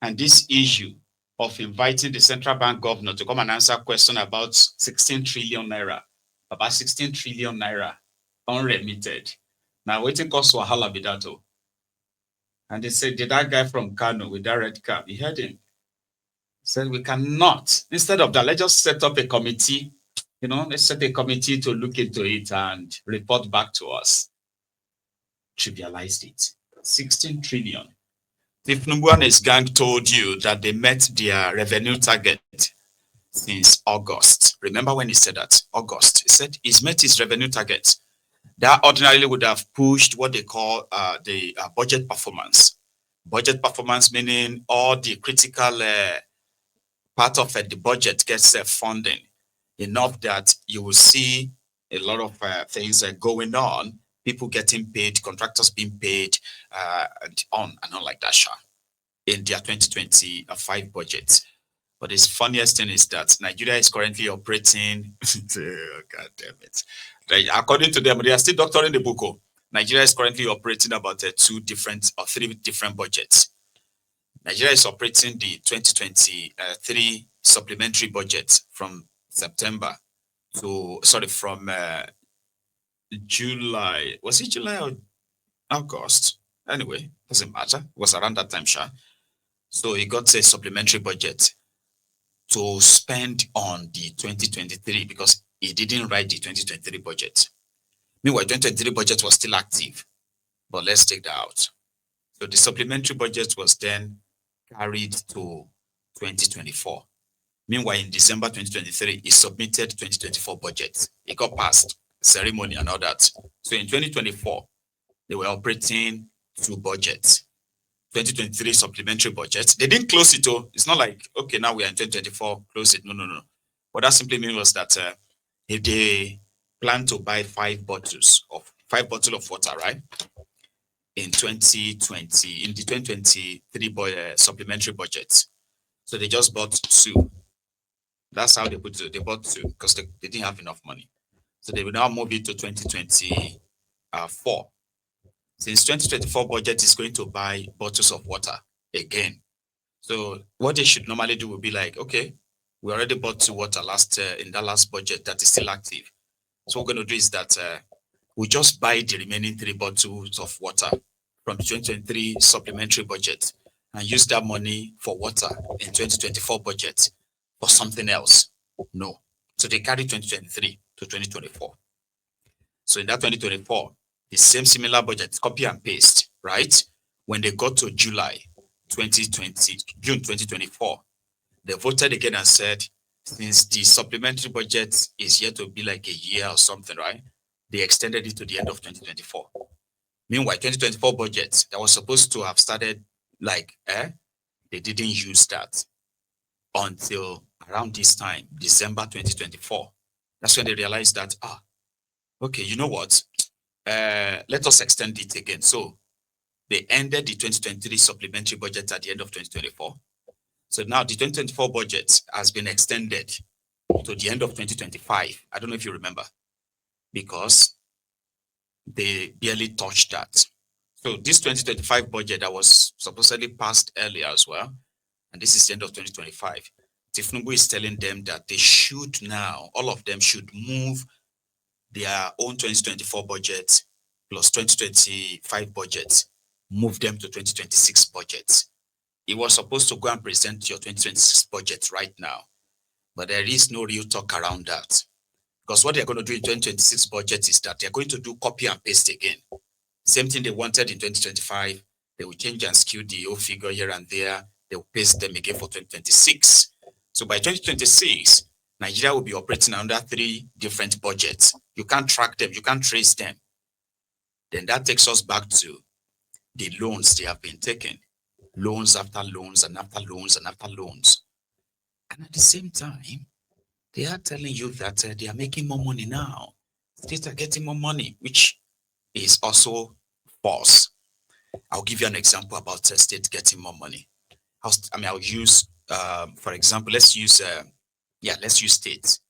And this issue of inviting the central bank governor to come and answer a question about 16 trillion naira, about 16 trillion naira unremitted. Now, waiting cost wahala be that. And they said, did that guy from Kano with that red cap? You heard him. He said, we cannot. Instead of that, let's just set up a committee. Let's set a committee to look into it and report back to us. Trivialized it. 16 trillion. If Tinubu and his gang told you that they met their revenue target since August, remember when he said that? August. He said he's met his revenue target. That ordinarily would have pushed what they call the budget performance. Budget performance meaning all the critical part of the budget gets funding enough that you will see a lot of things going on, people getting paid, contractors being paid, and on like that, in their 2025 budget. But the funniest thing is that Nigeria is currently operating, God damn it. According to them, they are still doctoring the book. Nigeria is currently operating about 3 different budgets. Nigeria is operating the 2023 supplementary budget from from July. Was it July or August? Anyway, doesn't matter. It was around that time, So he got a supplementary budget to spend on the 2023 because he didn't write the 2023 budget. Meanwhile, 2023 budget was still active, but let's take that out. So the supplementary budget was then carried to 2024. Meanwhile, in December 2023, he submitted 2024 budget. It got passed, ceremony and all that. So in 2024, they were operating 2 budgets. 2023 supplementary budget. They didn't close it. It's not like, okay, now we are in 2024, close it. No. What that simply means was that if they plan to buy 5 bottles of water, right? In 2020, in the 2023 supplementary budget. So they just bought 2. That's how they put it. They bought 2 because they didn't have enough money. So they will now move it to 2024. Since 2024 budget is going to buy bottles of water again. So what they should normally do will be like, okay, we already bought 2 water in that last budget that is still active. So what we're going to do is that we just buy the remaining 3 bottles of water from the 2023 supplementary budget and use that money for water in 2024 budget for something else. No. So they carry 2023 to 2024. So in that 2024, the same similar budget, copy and paste, right? When they got to June 2024, they voted again and said, since the supplementary budget is yet to be like a year or something, right? They extended it to the end of 2024. Meanwhile, 2024 budget that was supposed to have started they didn't use that until around this time, December 2024. That's when they realized that, okay, you know what? Let us extend it again. So they ended the 2023 supplementary budget at the end of 2024. So now the 2024 budget has been extended to the end of 2025. I don't know if you remember, because they barely touched that. So this 2025 budget that was supposedly passed earlier as well, and this is the end of 2025, Tinubu is telling them that they should now, all of them should move their own 2024 budget plus 2025 budget, move them to 2026 budget. He was supposed to go and present your 2026 budget right now, but there is no real talk around that. Because what they're going to do in 2026 budget is that they're going to do copy and paste again. Same thing they wanted in 2025. They will change and skew the old figure here and there. They will paste them again for 2026. So by 2026, Nigeria will be operating under 3 different budgets. You can't track them. You can't trace them. Then that takes us back to the loans they have been taking. Loans after loans and after loans and after loans. And at the same time, they are telling you that they are making more money now. States are getting more money, which is also false. I'll give you an example about states getting more money. I'll use, for example, let's use states.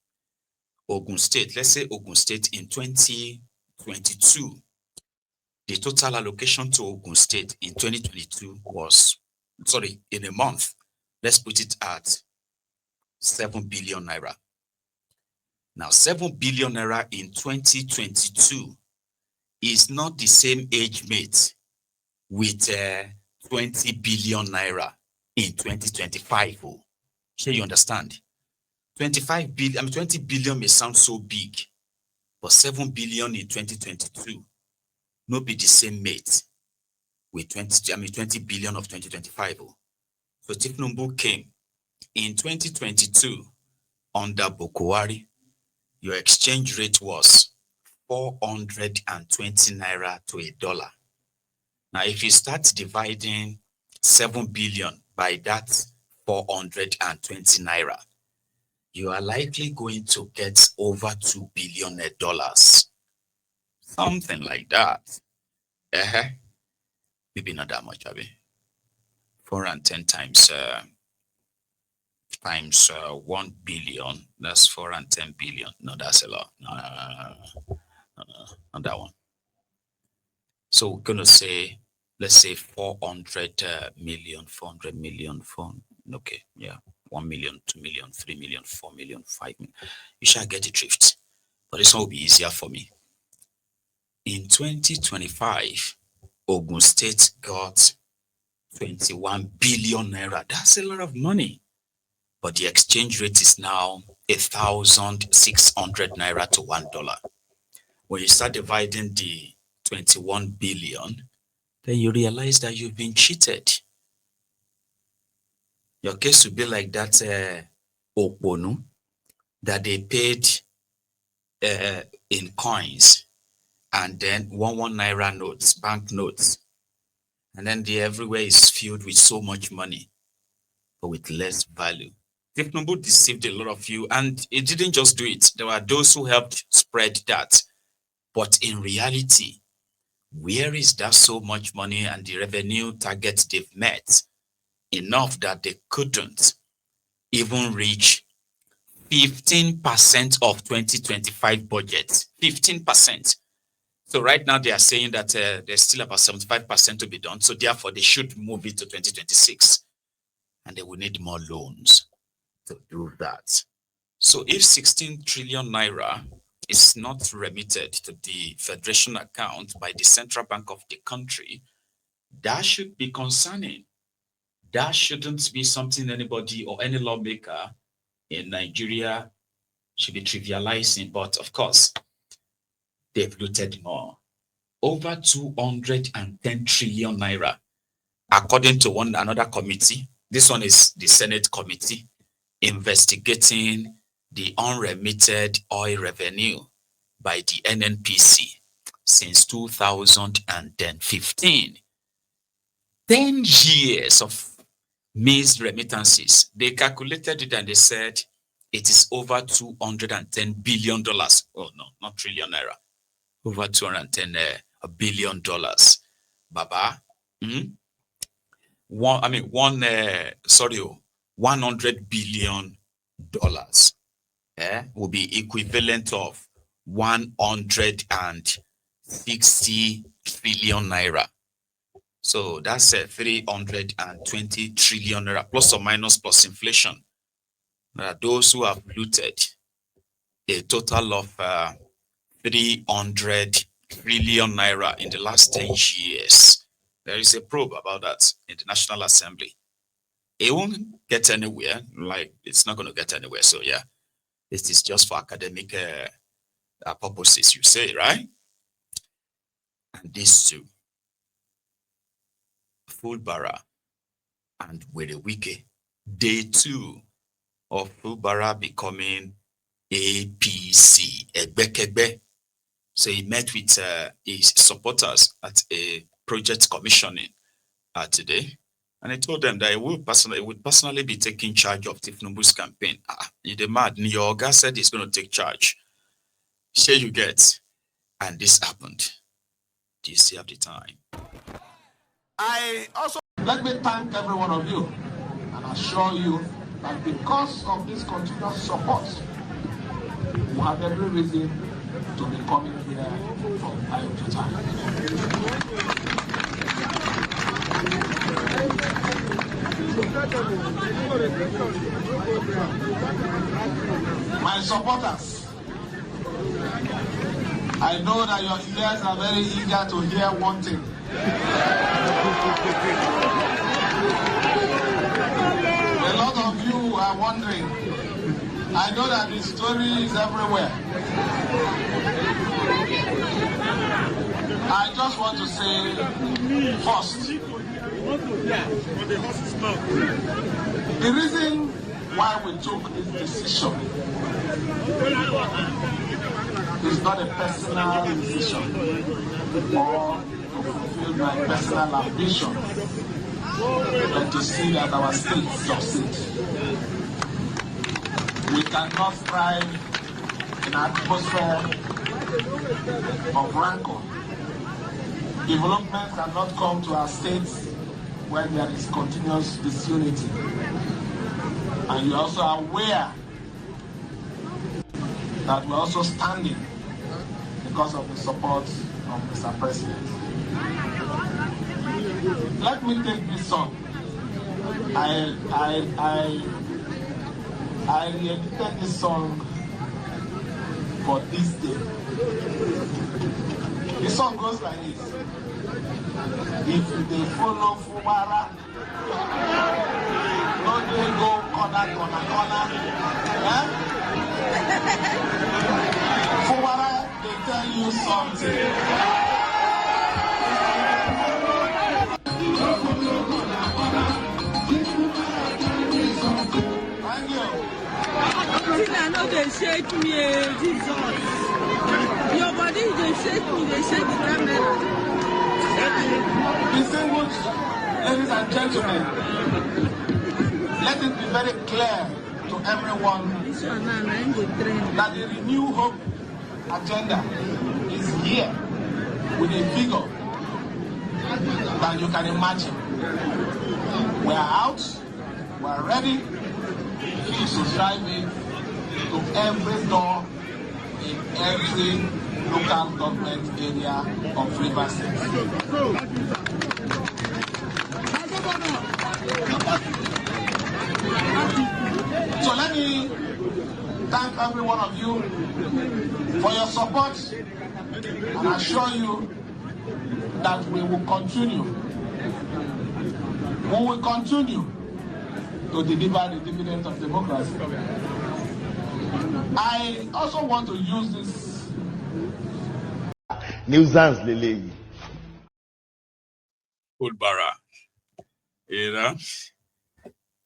Ogun State. Let's say Ogun State in 2022. The total allocation to Ogun State in 2022 was sorry, in a month, let's put it at 7 billion naira. Now, 7 billion naira in 2022 is not the same age mate with 20 billion naira in 2025. Oh. Sure, you understand? 25 billion, 20 billion may sound so big, but 7 billion in 2022 no be the same mate with 20 billion of 2025. Oh. So Tinubu came in 2022 under Bokuwari. Your exchange rate was 420 naira to a dollar. Now, if you start dividing 7 billion by that 420 naira, you are likely going to get over $2 billion. Something like that. Maybe not that much, Abi. 410 times 1 billion. That's 410 billion. No, that's a lot. No, not that one. So we're gonna say, let's say 400 million, 400 million, okay, yeah, 1 million, 2 million, 3 million, 4 million, 5 million. You shall get the drift, but this one will be easier for me. In 2025, Ogun State got 21 billion naira. That's a lot of money, but the exchange rate is now 1,600 naira to $1. When you start dividing the 21 billion, then you realize that you've been cheated. Your case would be like that Oponu that they paid in coins and then 1 naira notes, bank notes. And then everywhere is filled with so much money, but with less value. Tinubu deceived a lot of you, and it didn't just do it. There were those who helped spread that. But in reality, where is that so much money and the revenue targets they've met? Enough that they couldn't even reach 15% of 2025 budget. 15%. So right now they are saying that there's still about 75% to be done. So therefore they should move it to 2026. And they will need more loans to do that. So if 16 trillion naira is not remitted to the federation account by the central bank of the country, that should be concerning. That shouldn't be something anybody or any lawmaker in Nigeria should be trivializing. But of course, they've looted more. Over 210 trillion naira, according to another committee. This one is the Senate committee investigating the unremitted oil revenue by the NNPC since 2015. 10 years of missed remittances. They calculated it and they said it is over $210 billion. Oh no, not trillion naira. Over $210 billion. Baba. $100 billion will be equivalent of 160 trillion naira. So that's 320 trillion naira, plus or minus plus inflation. Those who have looted a total of 300 trillion naira in the last 10 years. There is a probe about that in the National Assembly. It won't get anywhere, like it's not going to get anywhere. So yeah, this is just for academic purposes, you say, right? And these two, Foolbara and Wike, day 2 of Foolbara becoming APC, Egbekegbe. So he met with his supporters at a project commissioning today. And I told them that he would personally be taking charge of Tinubu's campaign. You're mad. Your guy said he's going to take charge. Sure you get. And this happened. Do you still have the time? Let me thank every one of you and assure you that because of this continuous support, you have every reason to be coming here from time to time. My supporters, I know that your ears are very eager to hear one thing. A lot of you are wondering. I know that the story is everywhere. I just want to say first, the reason why we took this decision is not a personal decision or to fulfill my personal ambition, but to see that our state succeeds. We cannot thrive in an atmosphere of rancor. Development cannot come to our states when there is continuous disunity. And you're also aware that we're also standing because of the support of Mr. President. Let me take this song. I re-edited this song for this day. The song goes like this. If they follow Foolbara, don't they go corner. Foolbara, they tell you something. Thank you. I know they shake me, Jesus. Your body, they shake me, they shake the camera. Distinguished ladies and gentlemen, let it be very clear to everyone that the Renew Hope agenda is here with a vigor that you can imagine. We are out, we are ready to drive in to every door in every local government area of Rivers State. So let me thank every one of you for your support and assure you that we will continue. We will continue to deliver the dividends of democracy. I also want to use this nuisance lele. Foolbara. You know?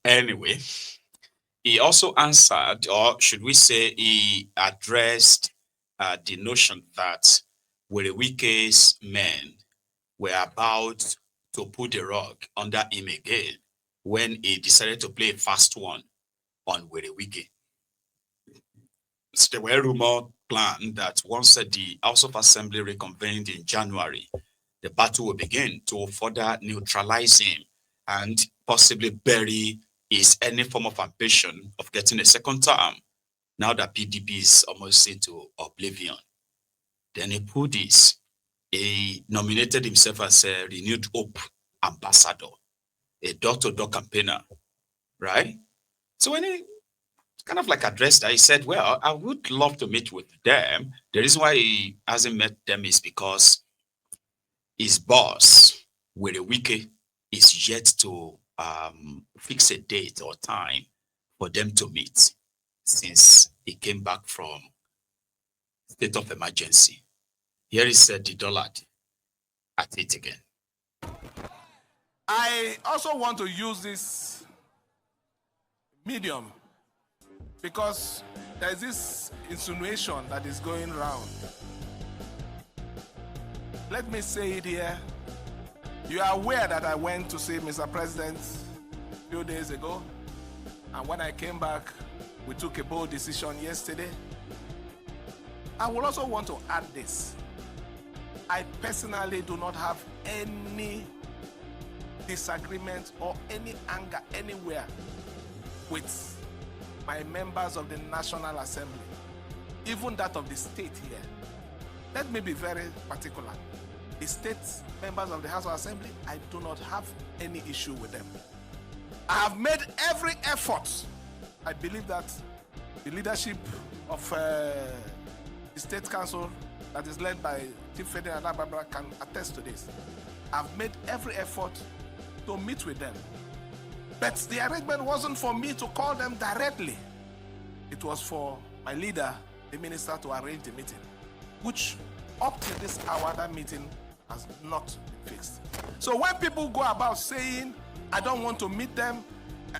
Anyway, he also answered, or should we say he addressed the notion that Wike's men were about to put the rug under him again when he decided to play a fast one on Wike. So there were rumors planned that once the House of Assembly reconvened in January, the battle will begin to further neutralize him and possibly bury his any form of ambition of getting a second term now that PDP is almost into oblivion. Then he put this, he nominated himself as a Renewed Hope ambassador, a door-to-door campaigner, right? So when he kind of like addressed that, he said, well, I would love to meet with them. The reason why he hasn't met them is because his boss, Wike, is yet to fix a date or time for them to meet since he came back from state of emergency. Here is the dollar at it again. I also want to use this medium because there's this insinuation that is going around. Let me say it here. You are aware that I went to see Mr. President a few days ago, and when I came back, we took a bold decision yesterday. I would also want to add this. I personally do not have any disagreement or any anger anywhere with my members of the National Assembly, even that of the state here. Let me be very particular. The state members of the House of Assembly, I do not have any issue with them. I have made every effort. I believe that the leadership of the State Council that is led by Chief Ferdinand Barbara can attest to this. I've made every effort to meet with them. But the arrangement wasn't for me to call them directly. It was for my leader, the minister, to arrange the meeting, which up to this hour, that meeting has not been fixed. So when people go about saying, I don't want to meet them,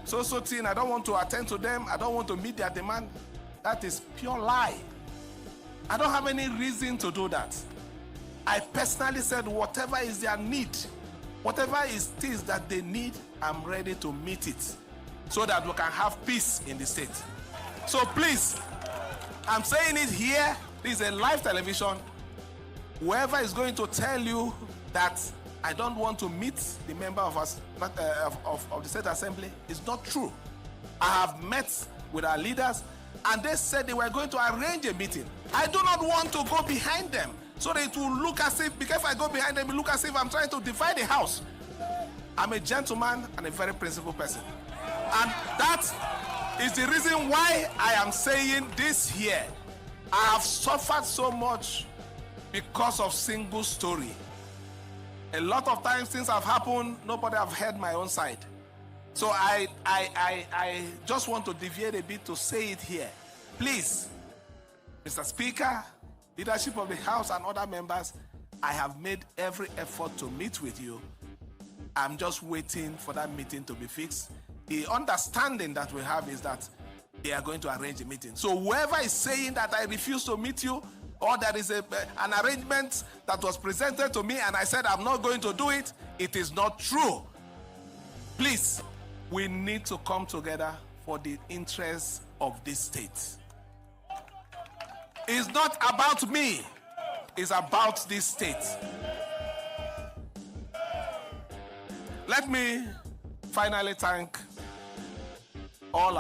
so thing, I don't want to attend to them, I don't want to meet their demand, that is pure lie. I don't have any reason to do that. I personally said whatever is their need, whatever is things that they need, I'm ready to meet it so that we can have peace in the state. So please, I'm saying it here, this is a live television. Whoever is going to tell you that I don't want to meet the member of us of the State Assembly is not true. I have met with our leaders and they said they were going to arrange a meeting. I do not want to go behind them so that it will look as if, because if I go behind them, it will look as if I'm trying to divide the house. I'm a gentleman and a very principled person. And that is the reason why I am saying this here. I have suffered so much because of single story. A lot of times things have happened, nobody have heard my own side. So I just want to deviate a bit to say it here. Please, Mr. Speaker, leadership of the House and other members, I have made every effort to meet with you. I'm just waiting for that meeting to be fixed. The understanding that we have is that they are going to arrange a meeting. So whoever is saying that I refuse to meet you, or there is an arrangement that was presented to me and I said I'm not going to do it, it is not true. Please, we need to come together for the interests of this state. It's not about me, it's about this state. Let me finally thank all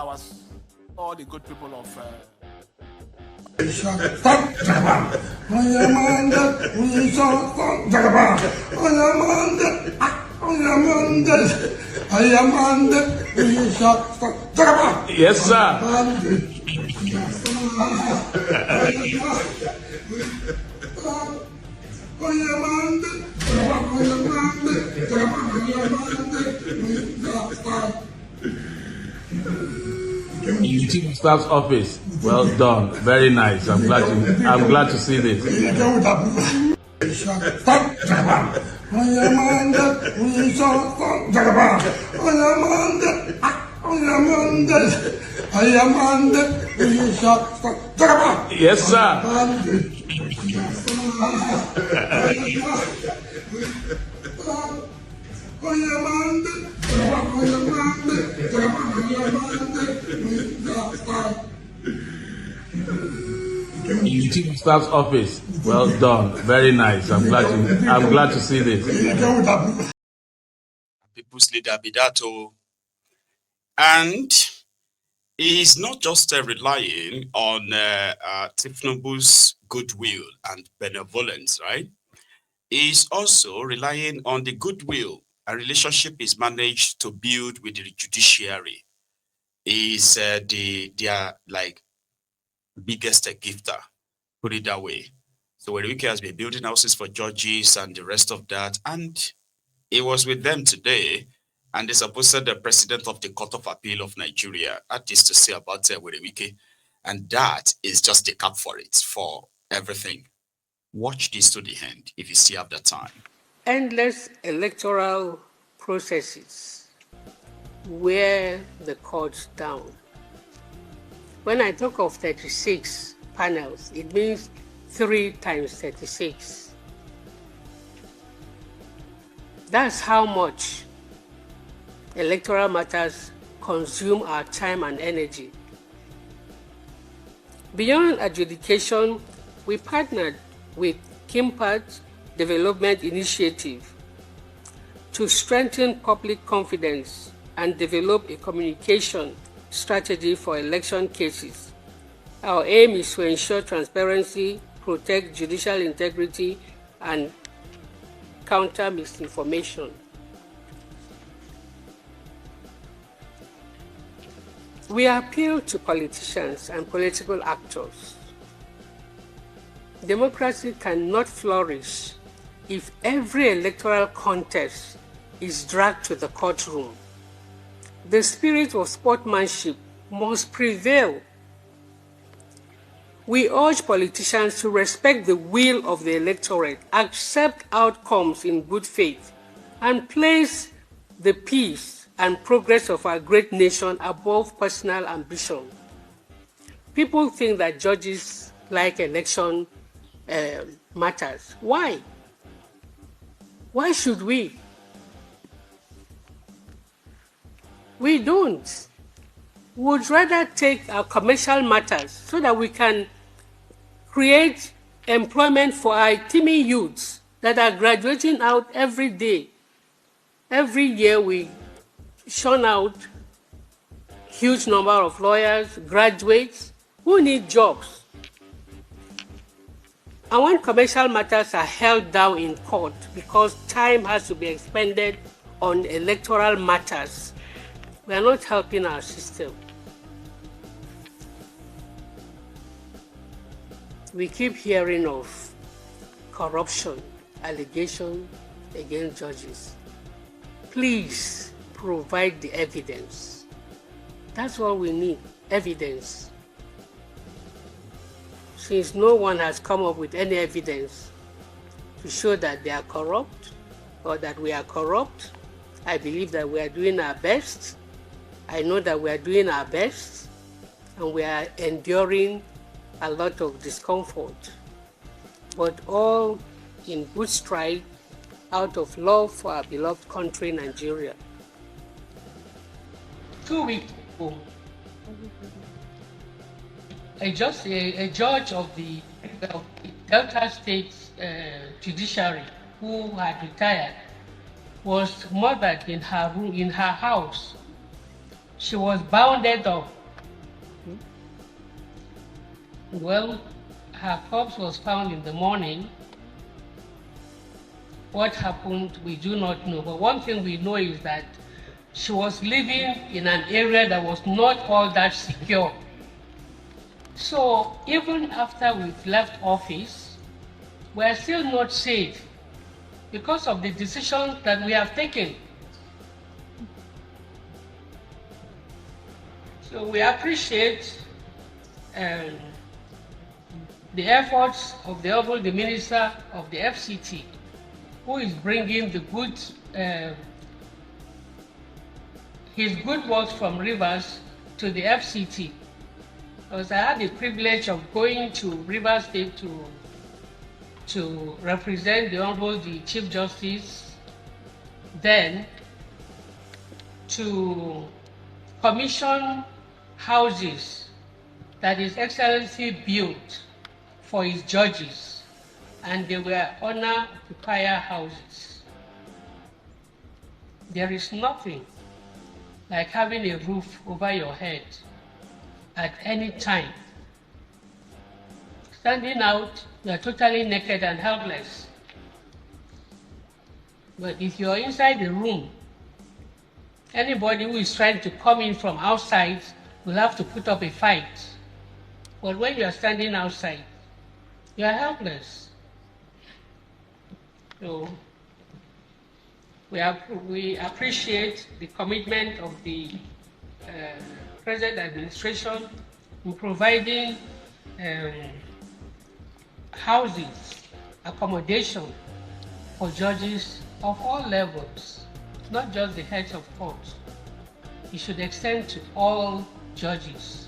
the good people of Yes, sir. In the Chief of Staff's office. Well done. Very nice. I'm glad to see this. Yes, sir. In the Chief of Staff's office. Well done. Very nice. I'm glad to see this. People's leader Bidato, and he's not just relying on Tinubu's goodwill and benevolence, right? He's also relying on the goodwill a relationship is managed to build with the judiciary. Is their like biggest gifter, put it that way. So Wike has been building houses for judges and the rest of that, and it was with them today. And they supposed the president of the Court of Appeal of Nigeria had this to say about Wike, and that is just the cap for it, for everything. Watch this to the end if you still have the time. Endless electoral processes wear the courts down. When I talk of 36 panels, it means 3 times 36. That's how much electoral matters consume our time and energy. Beyond adjudication, we partnered with Kimpat Development Initiative to strengthen public confidence and develop a communication strategy for election cases. Our aim is to ensure transparency, protect judicial integrity, and counter misinformation. We appeal to politicians and political actors. Democracy cannot flourish if every electoral contest is dragged to the courtroom. The spirit of sportsmanship must prevail. We urge politicians to respect the will of the electorate, accept outcomes in good faith, and place the peace and progress of our great nation above personal ambition. People think that judges like election matters. Why? Why should we? We don't. We would rather take our commercial matters so that we can create employment for our teeming youths that are graduating out every day. Every year we churn out huge number of lawyers, graduates who need jobs. And when commercial matters are held down in court because time has to be expended on electoral matters, we are not helping our system. We keep hearing of corruption, allegations against judges. Please provide the evidence. That's all we need, evidence. Since no one has come up with any evidence to show that they are corrupt or that we are corrupt, I believe that we are doing our best. I know that we are doing our best and we are enduring a lot of discomfort, but all in good stride out of love for our beloved country, Nigeria. 2 weeks ago, a judge of the Delta State Judiciary who had retired was murdered in her room, in her house. She was bounded up. Well, her corpse was found in the morning. What happened, we do not know. But one thing we know is that she was living in an area that was not all that secure. So even after we've left office, we are still not safe because of the decisions that we have taken. So we appreciate the efforts of the Honorable Minister of the FCT, who is bringing the good, his good works from Rivers to the FCT. Because I had the privilege of going to Rivers State to represent the Honorable Chief Justice, then to commission houses that His Excellency built for his judges, and they were owner-occupier houses. There is nothing like having a roof over your head at any time. Standing out, you are totally naked and helpless. But if you are inside the room, anybody who is trying to come in from outside will have to put up a fight. But when you are standing outside, you are helpless. So we appreciate the commitment of the present administration in providing houses, accommodation for judges of all levels, not just the heads of courts. It should extend to all judges.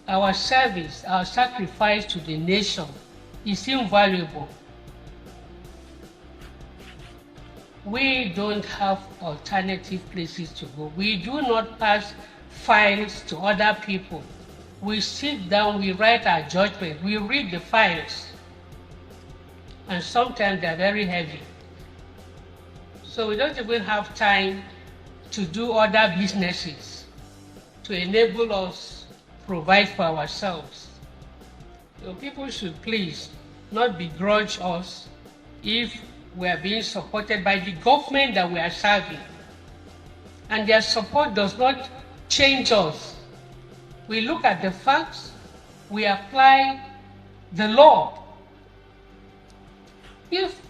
Our service, our sacrifice to the nation is invaluable. We don't have alternative places to go. We do not pass files to other people. We sit down, we write our judgment, we read the files, and sometimes they're very heavy. So we don't even have time to do other businesses to enable us provide for ourselves. So people should please not begrudge us if we are being supported by the government that we are serving. And their support does not change us. We look at the facts, we apply the law. If